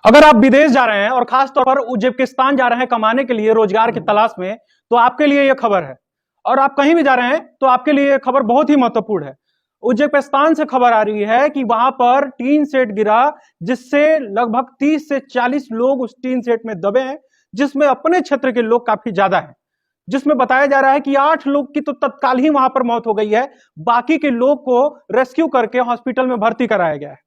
अगर आप विदेश जा रहे हैं और खास तौर पर उज्बेकिस्तान जा रहे हैं कमाने के लिए रोजगार की तलाश में, तो आपके लिए यह खबर है। और आप कहीं भी जा रहे हैं तो आपके लिए यह खबर बहुत ही महत्वपूर्ण है। उज्बेकिस्तान से खबर आ रही है कि वहां पर टीन सेट गिरा, जिससे लगभग 30 से 40 लोग उस टीन सेट में दबे हैं, जिसमें अपने क्षेत्र के लोग काफी ज्यादा हैं। जिसमें बताया जा रहा है कि 8 लोग की तो तत्काल ही वहां पर मौत हो गई है, बाकी के लोग को रेस्क्यू करके हॉस्पिटल में भर्ती कराया गया है।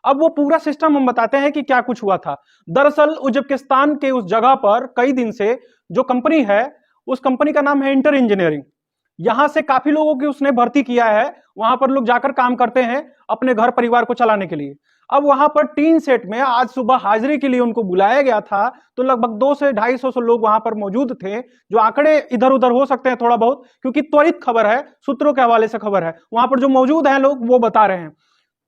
अब वो पूरा सिस्टम हम बताते हैं कि क्या कुछ हुआ था। दरअसल उज्बेकिस्तान के उस जगह पर कई दिन से जो कंपनी है, उस कंपनी का नाम है इंटर इंजीनियरिंग। यहां से काफी लोगों की उसने भर्ती किया है। वहां पर लोग जाकर काम करते हैं अपने घर परिवार को चलाने के लिए। अब वहां पर टीन सेट में आज सुबह हाजिरी के लिए उनको बुलाया गया था, तो लगभग 200 से 250 लोग वहां पर मौजूद थे। जो आंकड़े इधर उधर हो सकते हैं थोड़ा बहुत, क्योंकि त्वरित खबर है, सूत्रों के हवाले से खबर है, वहां पर जो मौजूद हैं लोग वो बता रहे हैं।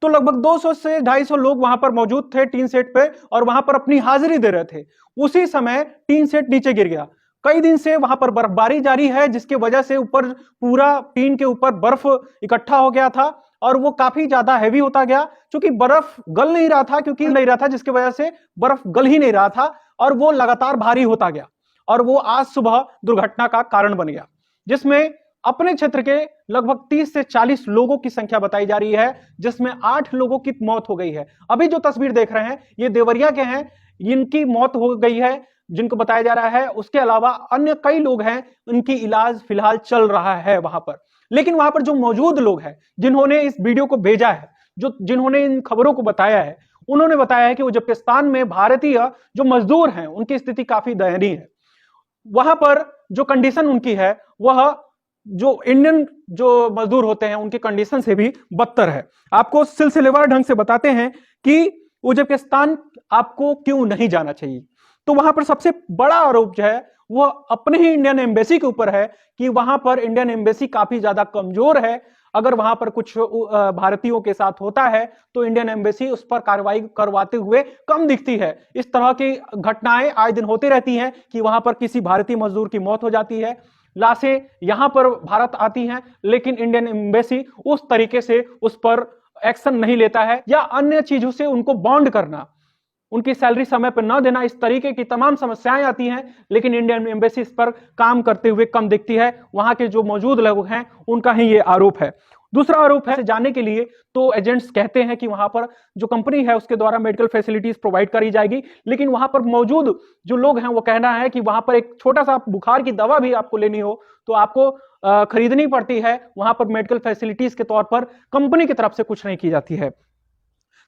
तो लगभग 200 से 250 लोग वहां पर मौजूद थे टीन सेट पे, और वहां पर अपनी हाजिरी दे रहे थे। उसी समय टीन सेट नीचे गिर गया। कई दिन से वहां पर बर्फबारी जारी है, जिसकी वजह से ऊपर पूरा टीन के ऊपर बर्फ इकट्ठा हो गया था, और वो काफी ज्यादा हैवी होता गया। क्योंकि बर्फ गल नहीं रहा था, जिसकी वजह से बर्फ गल ही नहीं रहा था, और वो लगातार भारी होता गया, और वो आज सुबह दुर्घटना का कारण बन गया, जिसमें अपने क्षेत्र के लगभग 30 से 40 लोगों की संख्या बताई जा रही है, जिसमें 8 लोगों की मौत हो गई है। अभी जो तस्वीर देख रहे हैं ये देवरिया के हैं, इनकी मौत हो गई है जिनको बताया जा रहा है। उसके अलावा अन्य कई लोग हैं, उनकी इलाज फिलहाल चल रहा है वहां पर। लेकिन वहां पर जो मौजूद लोग हैं, जिन्होंने इस वीडियो को भेजा है, जिन्होंने इन खबरों को बताया है, उन्होंने बताया है कि उज्बेकिस्तान में भारतीय जो मजदूर हैं उनकी स्थिति काफी दयनीय है। वहां पर जो कंडीशन उनकी है वह जो इंडियन जो मजदूर होते हैं उनकी कंडीशन से भी बदतर है। आपको सिलसिलेवार ढंग से बताते हैं कि उज्बेकिस्तान आपको क्यों नहीं जाना चाहिए। तो वहां पर सबसे बड़ा आरोप जो है वह अपने ही इंडियन एम्बेसी के ऊपर है कि वहां पर इंडियन एम्बेसी काफी ज्यादा कमजोर है। अगर वहां पर कुछ भारतीयों के साथ होता है तो इंडियन एम्बेसी उस पर कार्रवाई करवाते हुए कम दिखती है। इस तरह की घटनाएं आए दिन होती रहती हैं कि वहां पर किसी भारतीय मजदूर की मौत हो जाती है, लाशें यहां पर भारत आती हैं, लेकिन इंडियन एम्बेसी उस तरीके से उस पर एक्शन नहीं लेता है, या अन्य चीजों से उनको बॉन्ड करना, उनकी सैलरी समय पर न देना, इस तरीके की तमाम समस्याएं आती हैं, लेकिन इंडियन एम्बेसी इस पर काम करते हुए कम दिखती है। वहां के जो मौजूद लोग हैं उनका ही ये आरोप है। दूसरा आरोप है जाने के लिए तो एजेंट्स कहते हैं कि वहां पर जो कंपनी है उसके द्वारा मेडिकल फैसिलिटीज प्रोवाइड करी जाएगी, लेकिन वहां पर मौजूद जो लोग हैं वो कहना है कि वहां पर एक छोटा सा बुखार की दवा भी आपको लेनी हो तो आपको खरीदनी पड़ती है। वहां पर मेडिकल फैसिलिटीज के तौर पर कंपनी की तरफ से कुछ नहीं की जाती है।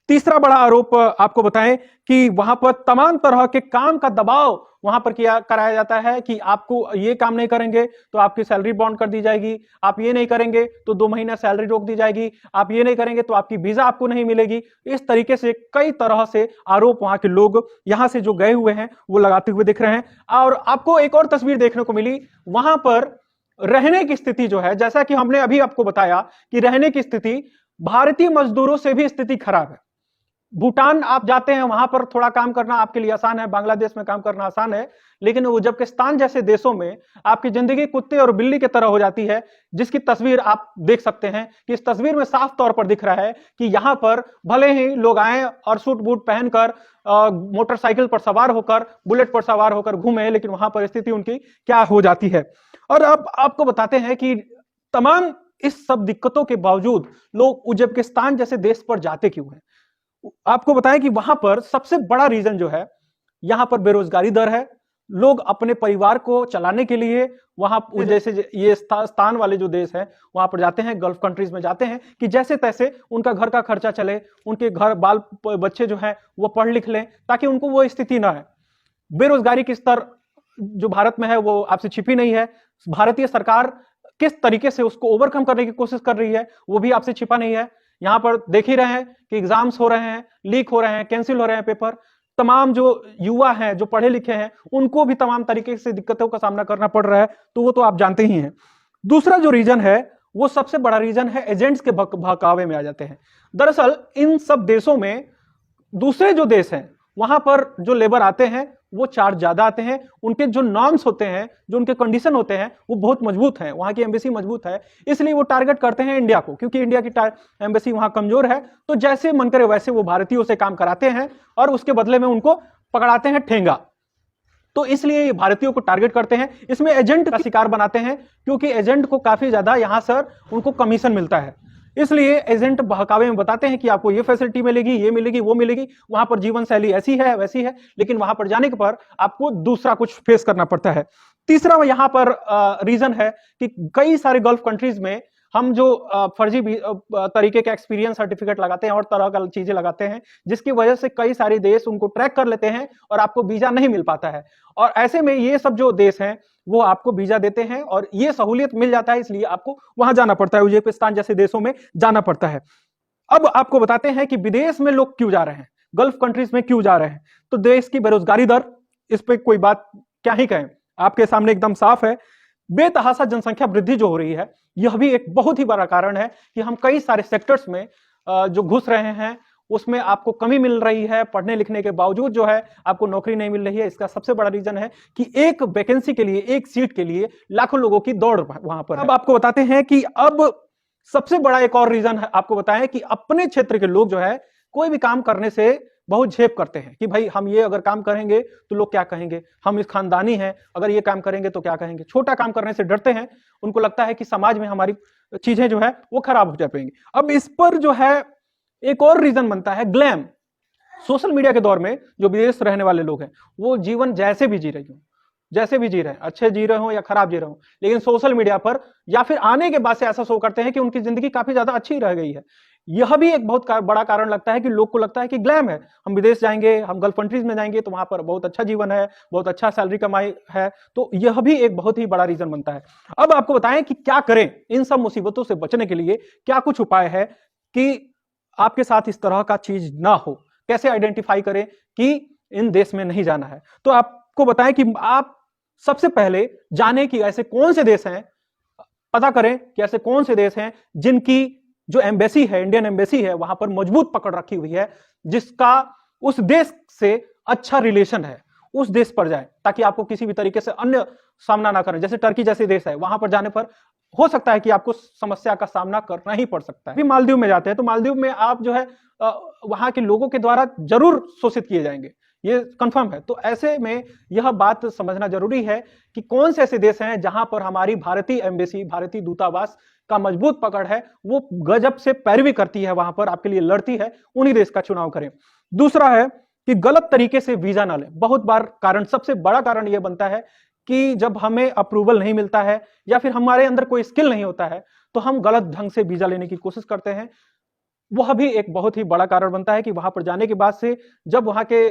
तीसरा बड़ा आरोप आपको बताएं कि वहां पर तमाम तरह के काम का दबाव वहां पर कराया जाता है कि आपको ये काम नहीं करेंगे तो आपकी सैलरी बॉन्ड कर दी जाएगी, आप ये नहीं करेंगे तो 2 महीना सैलरी रोक दी जाएगी, आप ये नहीं करेंगे तो आपकी वीजा आपको नहीं मिलेगी। इस तरीके से कई तरह से आरोप वहां के लोग यहां से जो गए हुए हैं वो लगाते हुए दिख रहे हैं। और आपको एक और तस्वीर देखने को मिली, वहां पर रहने की स्थिति जो है, जैसा कि हमने अभी आपको बताया कि रहने की स्थिति भारतीय मजदूरों से भी स्थिति खराब है। भूटान आप जाते हैं, वहां पर थोड़ा काम करना आपके लिए आसान है, बांग्लादेश में काम करना आसान है, लेकिन उज्बेकिस्तान जैसे देशों में आपकी जिंदगी कुत्ते और बिल्ली की तरह हो जाती है, जिसकी तस्वीर आप देख सकते हैं कि इस तस्वीर में साफ तौर पर दिख रहा है कि यहां पर भले ही लोग आए और सूट बूट पहनकर मोटरसाइकिल पर सवार होकर, बुलेट पर सवार होकर घूमे, लेकिन वहां पर स्थिति उनकी क्या हो जाती है। और अब आपको बताते हैं कि तमाम इस सब दिक्कतों के बावजूद लोग उज्बेकिस्तान जैसे देश पर जाते क्यों हैं। आपको बताएं कि वहां पर सबसे बड़ा रीजन जो है, यहां पर बेरोजगारी दर है। लोग अपने परिवार को चलाने के लिए वहां जैसे ये स्थान वाले जो देश हैं वहां पर जाते हैं, गल्फ कंट्रीज में जाते हैं कि जैसे तैसे उनका घर का खर्चा चले, उनके घर बाल बच्चे जो हैं वो पढ़ लिख लें, ताकि उनको वो स्थिति ना है। बेरोजगारी की स्तर जो भारत में है वो आपसे छिपी नहीं है। भारतीय सरकार किस तरीके से उसको ओवरकम करने की कोशिश कर रही है वो भी आपसे छिपा नहीं है। यहां पर देख ही रहे हैं कि एग्जाम्स हो रहे हैं, लीक हो रहे हैं, कैंसिल हो रहे हैं पेपर। तमाम जो युवा हैं, जो पढ़े लिखे हैं, उनको भी तमाम तरीके से दिक्कतों का सामना करना पड़ रहा है, तो वो तो आप जानते ही हैं। दूसरा जो रीजन है वो सबसे बड़ा रीजन है, एजेंट्स के बहकावे में आ जाते हैं। दरअसल इन सब देशों में दूसरे जो देश हैं वहां पर जो लेबर आते हैं वो चार्ज ज्यादा आते हैं, उनके जो नॉर्म्स होते हैं, जो उनके कंडीशन होते हैं वो बहुत मजबूत हैं, वहां की एम्बेसी मजबूत है, इसलिए वो टारगेट करते हैं इंडिया को, क्योंकि इंडिया की एम्बेसी वहां कमजोर है। तो जैसे मन करे वैसे वो भारतीयों से काम कराते हैं और उसके बदले में उनको पकड़ाते हैं ठेंगा। तो इसलिए ये भारतीयों को टारगेट करते हैं, इसमें एजेंट का शिकार बनाते हैं, क्योंकि एजेंट को काफी ज्यादा यहां सर उनको कमीशन मिलता है, इसलिए एजेंट बहकावे में बताते हैं कि आपको ये फैसिलिटी मिलेगी, ये मिलेगी, वो मिलेगी, वहां पर जीवन शैली ऐसी है वैसी है, लेकिन वहां पर जाने के पर आपको दूसरा कुछ फेस करना पड़ता है। तीसरा यहां पर रीजन है कि कई सारे गल्फ कंट्रीज में हम जो फर्जी तरीके के एक्सपीरियंस सर्टिफिकेट लगाते हैं और तरह का चीजें लगाते हैं, जिसकी वजह से कई सारे देश उनको ट्रैक कर लेते हैं और आपको वीजा नहीं मिल पाता है। और ऐसे में ये सब जो देश हैं वो आपको वीजा देते हैं और ये सहूलियत मिल जाता है, इसलिए आपको वहां जाना पड़ता है, उज्बेकिस्तान जैसे देशों में जाना पड़ता है। अब आपको बताते हैं कि विदेश में लोग क्यों जा रहे हैं, गल्फ कंट्रीज में क्यों जा रहे हैं। तो देश की बेरोजगारी दर, इस पर कोई बात क्या ही कहें, आपके सामने एकदम साफ है। बेतहाशा जनसंख्या वृद्धि जो हो रही है, यह भी एक बहुत ही बड़ा कारण है कि हम कई सारे सेक्टर्स में जो घुस रहे हैं उसमें आपको कमी मिल रही है, पढ़ने लिखने के बावजूद जो है आपको नौकरी नहीं मिल रही है। इसका सबसे बड़ा रीजन है कि एक वैकेंसी के लिए, एक सीट के लिए लाखों लोगों की दौड़ वहां पर है। अब आपको बताते हैं कि अब सबसे बड़ा एक और रीजन है, आपको बताएं कि अपने क्षेत्र के लोग जो है कोई भी काम करने से बहुत झेप करते हैं कि भाई हम ये अगर काम करेंगे तो लोग क्या कहेंगे, हम इस खानदानी हैं, अगर ये काम करेंगे तो क्या कहेंगे। छोटा काम करने से डरते हैं, उनको लगता है कि समाज में हमारी चीजें जो है वो खराब हो जाएंगी। अब इस पर जो है एक और रीजन बनता है ग्लैम। सोशल मीडिया के दौर में जो विदेश रहने वाले लोग हैं वो जीवन जैसे भी जी रहे हो, जैसे भी जी रहे हैं, अच्छे जी रहे हो या खराब जी रहे हो, लेकिन सोशल मीडिया पर या फिर आने के बाद से ऐसा शो करते हैं कि उनकी जिंदगी काफी ज्यादा अच्छी रह गई है। यह भी एक बहुत बड़ा कारण लगता है कि लोग को लगता है कि ग्लैम है, हम विदेश जाएंगे, हम गल्फ कंट्रीज में जाएंगे तो वहां पर बहुत अच्छा जीवन है, बहुत अच्छा सैलरी कमाई है। तो यह भी एक बहुत ही बड़ा रीजन बनता है। अब आपको बताएं कि क्या करें इन सब मुसीबतों से बचने के लिए, क्या कुछ उपाय है कि आपके साथ इस तरह का चीज ना हो, कैसे आइडेंटिफाई करें कि इन देश में नहीं जाना है। तो आपको बताएं कि आप सबसे पहले जाने कि ऐसे कौन से देश हैं, पता करें कि ऐसे कौन से देश हैं जिनकी जो एम्बेसी है, इंडियन एम्बेसी है, वहां पर मजबूत पकड़ रखी हुई है, जिसका उस देश से अच्छा रिलेशन है, उस देश पर जाए ताकि आपको किसी भी तरीके से अन्य सामना ना करें। जैसे टर्की जैसे देश है, वहां पर जाने पर हो सकता है कि आपको समस्या का सामना करना ही पड़ सकता है। भी मालदीव में जाते हैं तो मालदीव में आप जो है वहां के लोगों के द्वारा जरूर शोषित किए जाएंगे, ये कंफर्म है। तो ऐसे में यह बात समझना जरूरी है कि कौन से ऐसे देश हैं जहां पर हमारी भारतीय एम्बेसी, भारतीय दूतावास का मजबूत पकड़ है, वो गजब से पैरवी करती है, वहां पर आपके लिए लड़ती है, उन्हीं देश का चुनाव करें। दूसरा है कि गलत तरीके से वीजा ना लें। बहुत बार कारण, सबसे बड़ा कारण यह बनता है कि जब हमें अप्रूवल नहीं मिलता है या फिर हमारे अंदर कोई स्किल नहीं होता है तो हम गलत ढंग से वीजा लेने की कोशिश करते हैं। वह भी एक बहुत ही बड़ा कारण बनता है कि वहां पर जाने के बाद से जब वहां के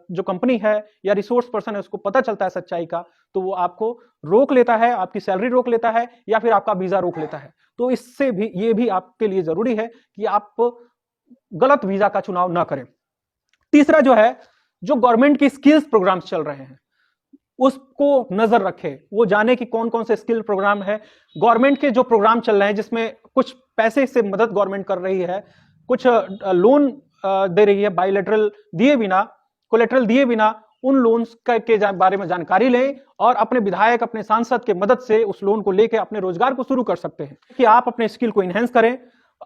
जो कंपनी है या रिसोर्स पर्सन है उसको पता चलता है सच्चाई का, तो वो आपको रोक लेता है, आपकी सैलरी रोक लेता है या फिर आपका वीजा रोक लेता है। तो इससे भी, ये भी आपके लिए जरूरी है कि आप गलत वीजा का चुनाव ना करें। तीसरा जो है, जो गवर्नमेंट की स्किल्स प्रोग्राम्स चल रहे हैं उसको नजर रखे, वो जाने की कौन कौन से स्किल प्रोग्राम है। गवर्नमेंट के जो प्रोग्राम चल रहे हैं जिसमें कुछ पैसे से मदद गवर्नमेंट कर रही है, कुछ लोन दे रही है बायलैटरल दिए बिना, कोलेटरल दिए बिना, उन लोन्स के बारे में जानकारी लें और अपने विधायक, अपने सांसद के मदद से उस लोन को लेकर अपने रोजगार को शुरू कर सकते हैं कि आप अपने स्किल को इनहेंस करें।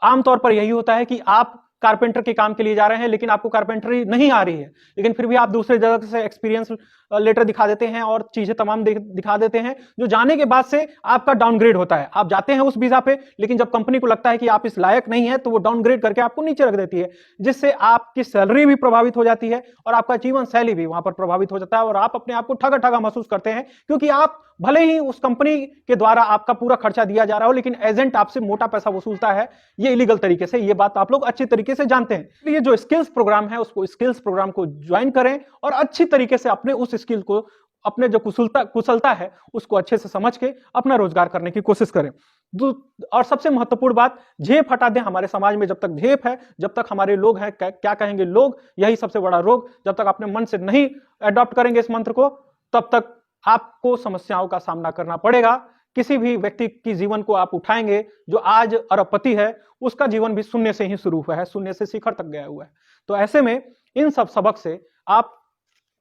आमतौर पर यही होता है कि आप कारपेंटर के काम के लिए जा रहे हैं लेकिन आपको कारपेंटरी नहीं आ रही है, लेकिन फिर भी आप दूसरे जगह से एक्सपीरियंस लेटर दिखा देते हैं और चीजें तमाम दिखा देते हैं, जो जाने के बाद से आपका डाउनग्रेड होता है। आप जाते हैं उस वीजा पे, लेकिन जब कंपनी को लगता है कि आप इस लायक नहीं है तो वो डाउनग्रेड करके आपको नीचे रख देती है, जिससे आपकी सैलरी भी प्रभावित हो जाती है और आपका जीवन शैली भी वहां पर प्रभावित हो जाता है और आप अपने आप को ठगा ठगा महसूस करते हैं, क्योंकि आप भले ही उस कंपनी के द्वारा आपका पूरा खर्चा दिया जा रहा हो लेकिन एजेंट आपसे मोटा पैसा वसूलता है, ये इलीगल तरीके से। ये बात आप लोग अच्छी तरीके से जानते हैं। इसलिए जो स्किल्स प्रोग्राम है उसको, स्किल्स प्रोग्राम को ज्वाइन करें और अच्छी तरीके से अपने उस स्किल को, अपने जो कुशलता है उसको अच्छे से समझ के अपना रोजगार करने की कोशिश करें। और सबसे महत्वपूर्ण बात, झेप हटा दें। हमारे समाज में जब तक झेप है, जब तक हमारे लोग हैं, क्या कहेंगे लोग, यही सबसे बड़ा रोग, जब तक अपने मन से नहीं अडॉप्ट करेंगे इस मंत्र को, तब तक आपको समस्याओं का सामना करना पड़ेगा। किसी भी व्यक्ति की जीवन को आप उठाएंगे जो आज अरबपति है, उसका जीवन भी शून्य से ही शुरू हुआ है, शून्य से शिखर तक गया हुआ है। तो ऐसे में इन सब सबक से आप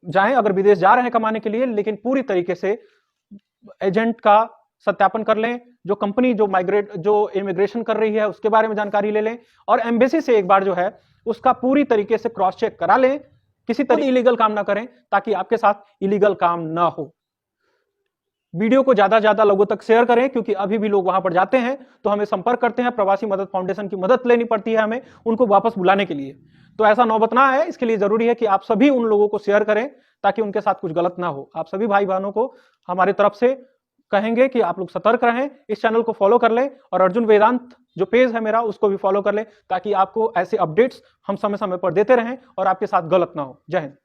जाएं अगर विदेश जा रहे हैं कमाने के लिए, लेकिन पूरी तरीके से एजेंट का सत्यापन कर लें, जो कंपनी जो इमिग्रेशन कर रही है उसके बारे में जानकारी ले लें, और एम्बेसी से एक बार जो है उसका पूरी तरीके से क्रॉस चेक करा लें। किसी तरह इलीगल काम ना करें ताकि आपके साथ इलीगल काम ना हो। वीडियो को ज्यादा से ज्यादा लोगों तक शेयर करें, क्योंकि अभी भी लोग वहां पर जाते हैं तो हमें संपर्क करते हैं, प्रवासी मदद फाउंडेशन की मदद लेनी पड़ती है हमें उनको वापस बुलाने के लिए। तो ऐसा नौबत ना है, इसके लिए जरूरी है कि आप सभी उन लोगों को शेयर करें ताकि उनके साथ कुछ गलत ना हो। आप सभी भाई बहनों को हमारी तरफ से कहेंगे कि आप लोग सतर्क रहें, इस चैनल को फॉलो कर लें, और अर्जुन वेदांत जो पेज है मेरा उसको भी फॉलो कर लें, ताकि आपको ऐसे अपडेट्स हम समय समय पर देते रहें और आपके साथ गलत ना हो। जय हिंद।